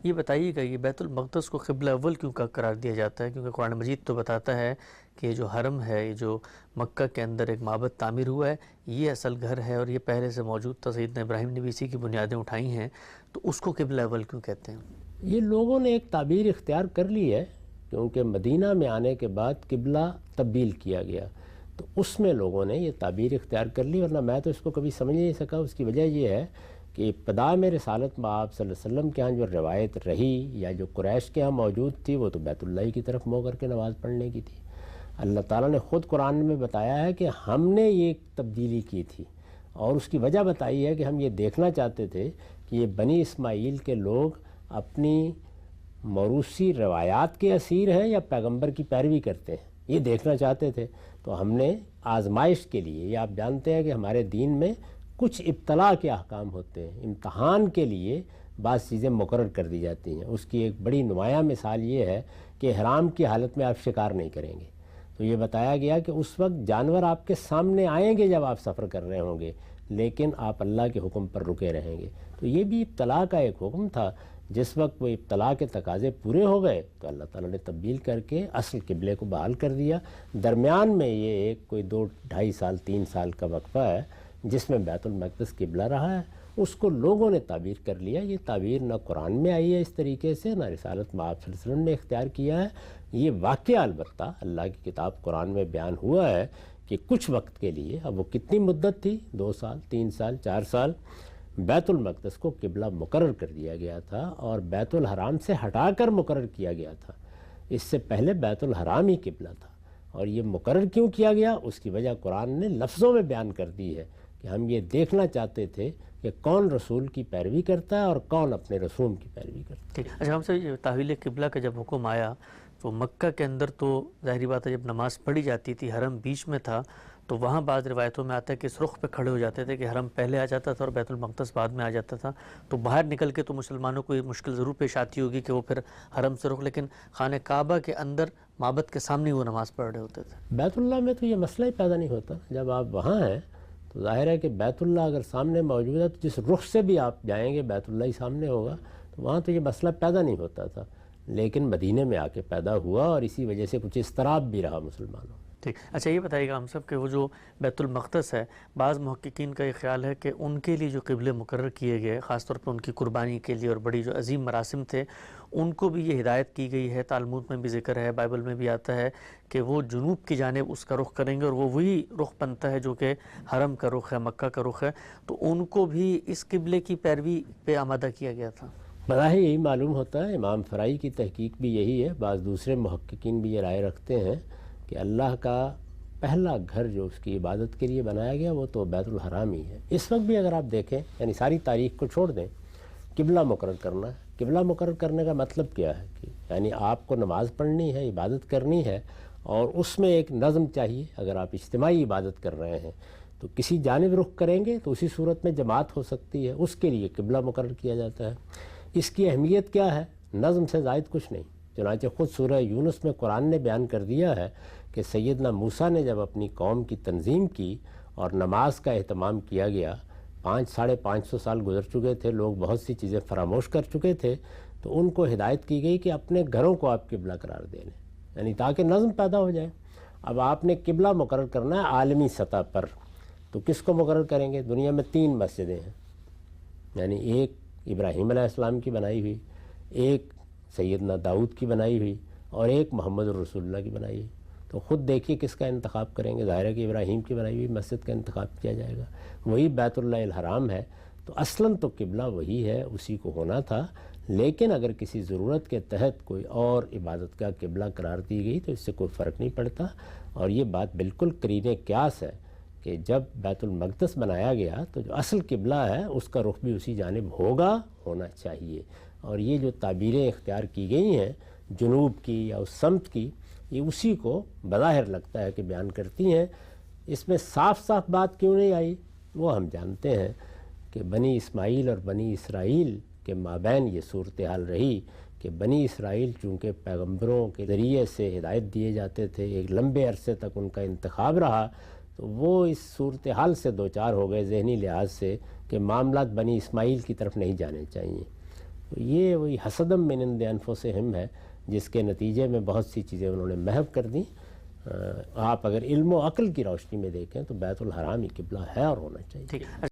یہ بتائیے گا، یہ بیت المقدس کو قبلہ اول کیوں کا قرار دیا جاتا ہے؟ کیونکہ قرآن مجید تو بتاتا ہے کہ یہ جو حرم ہے، یہ جو مکہ کے اندر ایک معبد تعمیر ہوا ہے، یہ اصل گھر ہے اور یہ پہلے سے موجود تھا، سیدنا ابراہیم نے بھی اسی کی بنیادیں اٹھائی ہیں، تو اس کو قبلہ اول کیوں کہتے ہیں؟ یہ لوگوں نے ایک تعبیر اختیار کر لی ہے، کیونکہ مدینہ میں آنے کے بعد قبلہ تبدیل کیا گیا، تو اس میں لوگوں نے یہ تعبیر اختیار کر لی، ورنہ میں تو اس کو کبھی سمجھ نہیں سکا۔ اس کی وجہ یہ ہے کہ ابتدا میں رسالت میں آپ صلی اللہ علیہ وسلم کے ہاں جو روایت رہی یا جو قریش کے ہاں موجود تھی، وہ تو بیت اللہ کی طرف منہ کر کے نماز پڑھنے کی تھی۔ اللہ تعالیٰ نے خود قرآن میں بتایا ہے کہ ہم نے یہ تبدیلی کی تھی، اور اس کی وجہ بتائی ہے کہ ہم یہ دیکھنا چاہتے تھے کہ یہ بنی اسماعیل کے لوگ اپنی موروثی روایات کے اسیر ہیں یا پیغمبر کی پیروی کرتے ہیں، یہ دیکھنا چاہتے تھے۔ تو ہم نے آزمائش کے لیے، یہ آپ جانتے ہیں کہ ہمارے دین میں کچھ ابتلا کے احکام ہوتے ہیں، امتحان کے لیے بعض چیزیں مقرر کر دی جاتی ہیں۔ اس کی ایک بڑی نمایاں مثال یہ ہے کہ احرام کی حالت میں آپ شکار نہیں کریں گے، تو یہ بتایا گیا کہ اس وقت جانور آپ کے سامنے آئیں گے جب آپ سفر کر رہے ہوں گے، لیکن آپ اللہ کے حکم پر رکے رہیں گے۔ تو یہ بھی ابتلا کا ایک حکم تھا۔ جس وقت وہ ابتلا کے تقاضے پورے ہو گئے تو اللہ تعالیٰ نے تبدیل کر کے اصل قبلے کو بحال کر دیا۔ درمیان میں یہ ایک کوئی 2-2.5 سال 3 سال کا وقفہ ہے جس میں بیت المقدس قبلہ رہا ہے، اس کو لوگوں نے تعبیر کر لیا۔ یہ تعبیر نہ قرآن میں آئی ہے اس طریقے سے، نہ رسالت میں آپ صلی اللہ علیہ وسلم نے اختیار کیا ہے۔ یہ واقعہ البتہ اللہ کی کتاب قرآن میں بیان ہوا ہے کہ کچھ وقت کے لیے، اب وہ کتنی مدت تھی، 2 سال 3 سال 4 سال، بیت المقدس کو قبلہ مقرر کر دیا گیا تھا اور بیت الحرام سے ہٹا کر مقرر کیا گیا تھا۔ اس سے پہلے بیت الحرام ہی قبلہ تھا، اور یہ مقرر کیوں کیا گیا اس کی وجہ قرآن نے لفظوں میں بیان کر دی ہے کہ ہم یہ دیکھنا چاہتے تھے کہ کون رسول کی پیروی کرتا ہے اور کون اپنے رسوم کی پیروی کرتا ہے۔ اچھا، ہم سے تحویل قبلہ کا جب حکم آیا تو مکہ کے اندر تو ظاہری بات ہے جب نماز پڑھی جاتی تھی، حرم بیچ میں تھا، تو وہاں بعض روایتوں میں آتا ہے کہ اس رخ پہ کھڑے ہو جاتے تھے کہ حرم پہلے آ جاتا تھا اور بیت المقدس بعد میں آ جاتا تھا، تو باہر نکل کے تو مسلمانوں کو یہ مشکل ضرور پیش آتی ہوگی کہ وہ پھر حرم سے رخ، لیکن خانہ کعبہ کے اندر معبد کے سامنے وہ نماز پڑھ رہے ہوتے تھے۔ بیت اللہ میں تو یہ مسئلہ ہی پیدا نہیں ہوتا۔ جب آپ وہاں ہیں تو ظاہر ہے کہ بیت اللہ اگر سامنے موجود ہے تو جس رخ سے بھی آپ جائیں گے بیت اللہ ہی سامنے ہوگا، تو وہاں تو یہ مسئلہ پیدا نہیں ہوتا تھا، لیکن مدینے میں آ کے پیدا ہوا اور اسی وجہ سے کچھ اضطراب بھی رہا مسلمانوں میں۔ ٹھیک، اچھا یہ بتائیے گا ہم سب کہ وہ جو بیت المقدس ہے، بعض محققین کا یہ خیال ہے کہ ان کے لیے جو قبلے مقرر کیے گئے، خاص طور پہ ان کی قربانی کے لیے اور بڑی جو عظیم مراسم تھے، ان کو بھی یہ ہدایت کی گئی ہے، تالمود میں بھی ذکر ہے، بائبل میں بھی آتا ہے کہ وہ جنوب کی جانب اس کا رخ کریں گے اور وہ وہی رخ بنتا ہے جو کہ حرم کا رخ ہے، مکہ کا رخ ہے، تو ان کو بھی اس قبلے کی پیروی پہ آمادہ کیا گیا تھا۔ بظاہر یہی معلوم ہوتا ہے، امام فرائی کی تحقیق بھی یہی ہے، بعض دوسرے محققین بھی یہ رائے رکھتے ہیں کہ اللہ کا پہلا گھر جو اس کی عبادت کے لیے بنایا گیا وہ تو بیت الحرام ہی ہے۔ اس وقت بھی اگر آپ دیکھیں، یعنی ساری تاریخ کو چھوڑ دیں، قبلہ مقرر کرنا ہے۔ قبلہ مقرر کرنے کا مطلب کیا ہے کہ یعنی آپ کو نماز پڑھنی ہے، عبادت کرنی ہے، اور اس میں ایک نظم چاہیے۔ اگر آپ اجتماعی عبادت کر رہے ہیں تو کسی جانب رخ کریں گے تو اسی صورت میں جماعت ہو سکتی ہے، اس کے لیے قبلہ مقرر کیا جاتا ہے۔ اس کی اہمیت کیا ہے؟ نظم سے زائد کچھ نہیں۔ چنانچہ خود سورہ یونس میں قرآن نے بیان کر دیا ہے کہ سیدنا موسیٰ نے جب اپنی قوم کی تنظیم کی اور نماز کا اہتمام کیا گیا، 500-550 سال گزر چکے تھے، لوگ بہت سی چیزیں فراموش کر چکے تھے، تو ان کو ہدایت کی گئی کہ اپنے گھروں کو آپ قبلہ قرار دے لیں، یعنی تاکہ نظم پیدا ہو جائے۔ اب آپ نے قبلہ مقرر کرنا ہے عالمی سطح پر، تو کس کو مقرر کریں گے؟ دنیا میں 3 مسجدیں ہیں، یعنی ایک ابراہیم علیہ السلام کی بنائی ہوئی، ایک سیدنا داؤد کی بنائی ہوئی، اور ایک محمد الرسول اللہ کی بنائی ہوئی۔ تو خود دیکھیے کس کا انتخاب کریں گے۔ ظاہر ہے کہ ابراہیم کی بنائی ہوئی مسجد کا انتخاب کیا جائے گا، وہی بیت اللہ الحرام ہے۔ تو اصلاً تو قبلہ وہی ہے، اسی کو ہونا تھا، لیکن اگر کسی ضرورت کے تحت کوئی اور عبادت کا قبلہ قرار دی گئی تو اس سے کوئی فرق نہیں پڑتا۔ اور یہ بات بالکل قرین قیاس ہے کہ جب بیت المقدس بنایا گیا تو جو اصل قبلہ ہے اس کا رخ بھی اسی جانب ہونا چاہیے۔ اور یہ جو تعبیریں اختیار کی گئی ہیں جنوب کی یا اس سمت کی، یہ اسی کو بظاہر لگتا ہے کہ بیان کرتی ہیں۔ اس میں صاف صاف بات کیوں نہیں آئی وہ ہم جانتے ہیں کہ بنی اسماعیل اور بنی اسرائیل کے مابین یہ صورتحال رہی کہ بنی اسرائیل چونکہ پیغمبروں کے ذریعے سے ہدایت دیے جاتے تھے، ایک لمبے عرصے تک ان کا انتخاب رہا، تو وہ اس صورتحال سے دوچار ہو گئے ذہنی لحاظ سے کہ معاملات بنی اسماعیل کی طرف نہیں جانے چاہیے۔ تو یہ وہی حسدم من عند انفسہم ہے، جس کے نتیجے میں بہت سی چیزیں انہوں نے محو کر دیں۔ آپ اگر علم و عقل کی روشنی میں دیکھیں تو بیت الحرام ہی قبلہ ہے اور ہونا چاہیے۔ ٹھیک